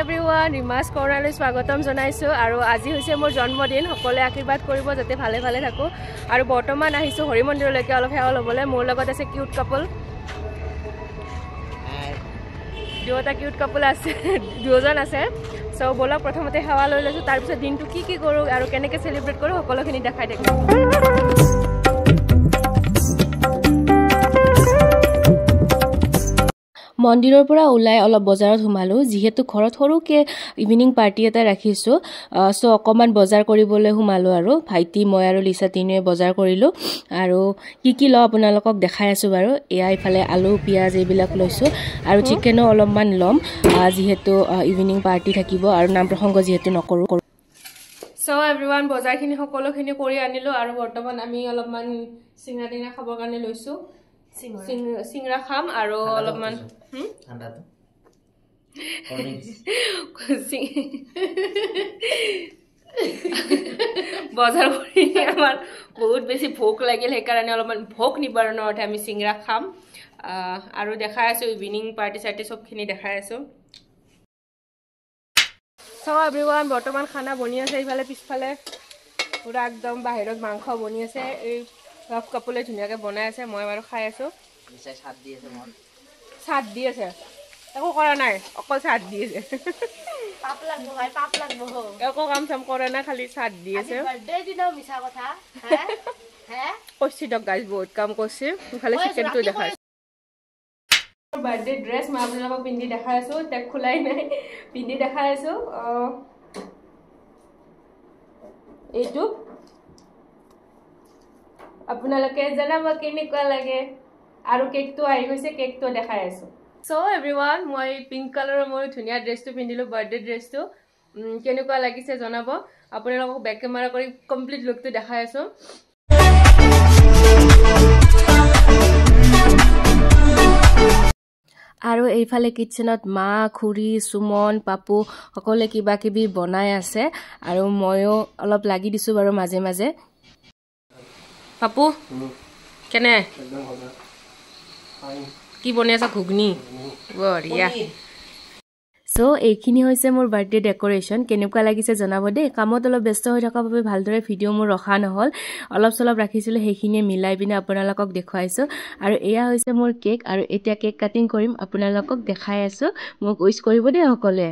Everyone ৰিমাছ কৰ্ণালৈ স্বাগতম জনাইছো আৰু আজি হৈছে মোৰ জন্মদিন সকলোৱে আশীৰ্বাদ কৰিব যাতে ভালে ভালে থাকো আৰু বৰ্তমান আহিছো হৰি মন্দিৰলৈকে অলপ সেৱা ল'বলৈ মোৰ লগত আছে কিউট কাপল দুটা কিউট কাপল আছে দুজন আছে সো বলা প্ৰথমতে সেৱা লৈ লৈছো তাৰ পিছত দিনটো কি কৰো আৰু কেনেকৈ সেলিব্ৰেট কৰো সকলোখিনি দেখাই থাকিম মন্দিৰৰ পৰা ওলাই অলপ বজাৰত সোমালো যিহেতু ঘৰত সৰুকে ইভিনিং পাৰ্টি এটা ৰাখিছো সো অকমান বজাৰ কৰিবলৈ সোমালো আৰু ভাইটি মই আৰু লিসা তিনিয়ে বজাৰ কৰিলো আৰু কি ল আপোনালোকক দেখাই আছো বাৰু এয়া ইফালে আলু পিয়াজ এইবিলাক লৈছো আৰু চিকেনো অলপমান লম যিহেতু ইভিনিং পাৰ্টি থাকিব আৰু নাম প্ৰসংগ যিহেতু নকৰো সো এভৰিৱান বজাৰখিনি সকলোখিনি কৰি আনিলো আৰু বৰ্তমান আমি অলপমান সিংৰা টিংৰা খাবৰ কাৰণে লৈছো সিংৰা খাম আৰু অলপমান ঠাণ্ডাটো বজাৰ কৰি আমাৰ বহুত বেছি ভোক লাগিল সেইকাৰণে অলপমান ভোক নিবাৰণৰ অৰ্থে আমি সিংৰা খাম আৰু দেখাই আছো ইভিনিং পাৰ্টি চাৰ্টি সবখিনি দেখাই আছো সো এভৰিৱান বৰ্তমান খানা বনি আছে ইফালে পিছফালে পুৰা একদম বাহিৰত মাংস বনি আছে এই সব কাপলে ধুনীয়াকৈ বনাই আছে মই বাৰু খাই আছো নিশ্চয় সাত দি আছে একো কৰা নাই অকল সাত দি আছে পাপ লাগবো ভাই পাপ লাগবো একো কাম চাম কৰা নাই খালি সাত দি আছে বাৰ্থডে দিনো মিছা কথা হে কইছি দক গাইজ বহুত কাম কৰিছে খালি চিকেনটো দেখাই বাৰ্থডে ড্ৰেছ মই আপোনালোকক পিন্ধি দেখাই আছো টেগ খোলাই নাই পিন্ধি দেখাই আছো এইটো আপোনালোকে জনাব কেনেকুৱা লাগে আৰু কেকটো আহি গৈছে কেকটো দেখাই আছো সো এভৰিৱান মই পিংক কালাৰৰ মই ধুনীয়া ড্ৰেছটো পিন্ধিলো বাৰ্থডে ড্ৰেছটো কেনেকুৱা লাগিছে জনাব আপোনালোকক বেক কেমেৰা কৰি কমপ্লিট লুকটো দেখাই আছো আৰু এইফালে কিচেনত মা খুৰী সুমন পাপু সকলে কিবা কিবি বনাই আছে আৰু ময়ো অলপ লাগি দিছো বাৰু মাজে মাজে পাপু কেনে কি বনাই আছা ঘুগনি বঢ়িয়া সো এইখিনি হৈছে মোৰ বাৰ্থডে ডেকোৰেশ্যন কেনেকুৱা লাগিছে জনাব দেই কামত অলপ ব্যস্ত হৈ থকাৰ বাবে ভালদৰে ভিডিঅ' মোৰ ৰখা নহ'ল অলপ চলপ ৰাখিছিলোঁ সেইখিনিয়ে মিলাই পিনে আপোনালোকক দেখুৱাইছোঁ আৰু এয়া হৈছে মোৰ কেক আৰু এতিয়া কেক কাটিং কৰিম আপোনালোকক দেখাই আছোঁ মোক উইচ কৰিব দেই সকলোৱে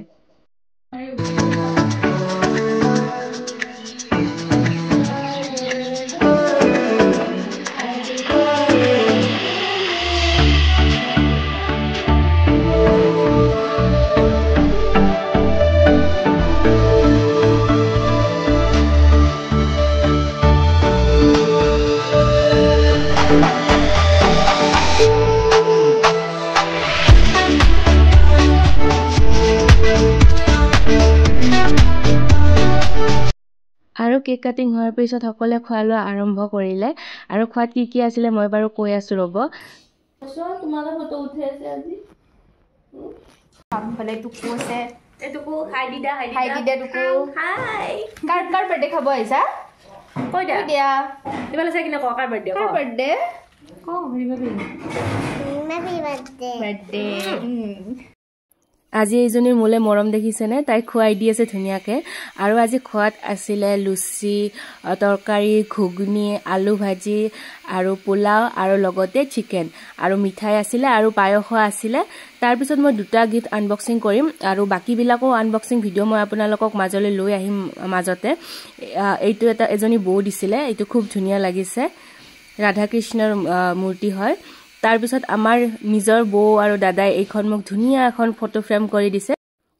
আৰু কেক কাটিং হোৱাৰ পিছত সকলোৱে খোৱা লোৱা আৰম্ভ কৰিলে আৰু খোৱাত কি আছিলে মই বাৰু কৈ আছো ৰ'ব তোমালোকৰ ফটো উঠি আছে আজি আমফালে টুকু আছে এই টুকু হাই দিদা টুকু হাই কাৰ বাৰ্থডে খাব আহিছা কৈ দিয়া ইফালে চাই কিনে কাৰ বাৰ্থডে বাৰ্থডে আজি এইজনীৰ মোলে মৰম দেখিছেনে তাই খুৱাই দি আছে ধুনীয়াকৈ আৰু আজি খোৱাত আছিলে লুচি তৰকাৰী ঘুগনি আলু ভাজি আৰু পোলাও আৰু লগতে চিকেন আৰু মিঠাই আছিলে আৰু পায়স আছিলে তাৰপিছত মই দুটা গিফ্ট আনবক্সিং কৰিম আৰু বাকীবিলাকো আনবক্সিং ভিডিঅ' মই আপোনালোকক মাজলৈ লৈ আহিম মাজতে এইটো এজনী বৌ দিছিলে এইটো খুব ধুনীয়া লাগিছে ৰাধা কৃষ্ণৰ মূৰ্তি হয় তাৰপিছত আমাৰ নিজৰ বৌ আৰু দাদাই এইখন মোক ধুনীয়া এখন ফটো ফ্ৰেম কৰি দিছে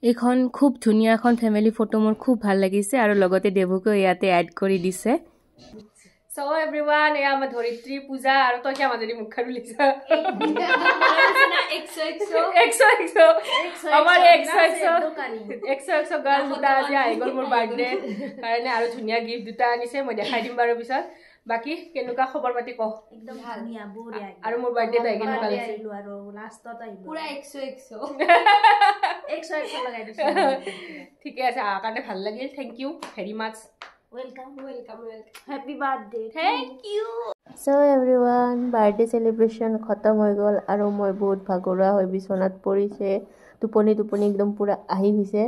এইখন খুব ধুনীয়া এখন ফেমিলি ফটো মোৰ খুব ভাল লাগিছে আৰু লগতে দেৱকো ইয়াতে এড কৰি দিছে সো এভৰিৱান এয়া আমাৰ ধৰিত্ৰী পূজা আৰু তই কি আমাৰ যদি মুখ খাৰু লিছা 100 আমাৰ 100 গাল দুটা আজি আহি গ'ল মোৰ বাৰ্থডে কাৰণে আৰু ধুনীয়া গিফ্ট দুটা আনিছে মই দেখাই দিম বাৰু পিছত বাকি কেনেকুৱা খবৰ পাতি ক একদম ভাল নিয়া বঢ়িয়া আৰু মোৰ বাৰ্থডে তাই কেনেকুৱা লাগিছে আৰু লাষ্টত আহিব পুৰা 100 লগাই দিছো ঠিকে আছে কাৰণে ভাল লাগিল thank you very mass Welcome. Happy birthday. Thank you. So everyone, birthday celebration khatam hoy gol aru moi bahut bhagora hoi bisonat poriche টোপনি একদম পুৰা আহি গৈছে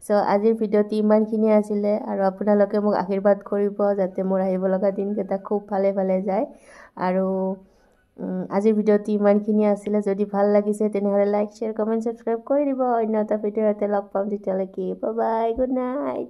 সো আজিৰ ভিডিঅ'টি ইমানখিনি আছিলে আৰু আপোনালোকে মোক আশীৰ্বাদ কৰিব যাতে মোৰ আহিব লগা দিনকেইটা খুব ভালে যায় আৰু আজিৰ ভিডিঅ'টি ইমানখিনি আছিলে যদি ভাল লাগিছে তেনেহ'লে লাইক শ্বেয়াৰ কমেণ্ট ছাবস্ক্ৰাইব কৰি দিব অন্য এটা ভিডিঅ'তে লগ পাম তেতিয়ালৈকে বাই বাই গুড নাইট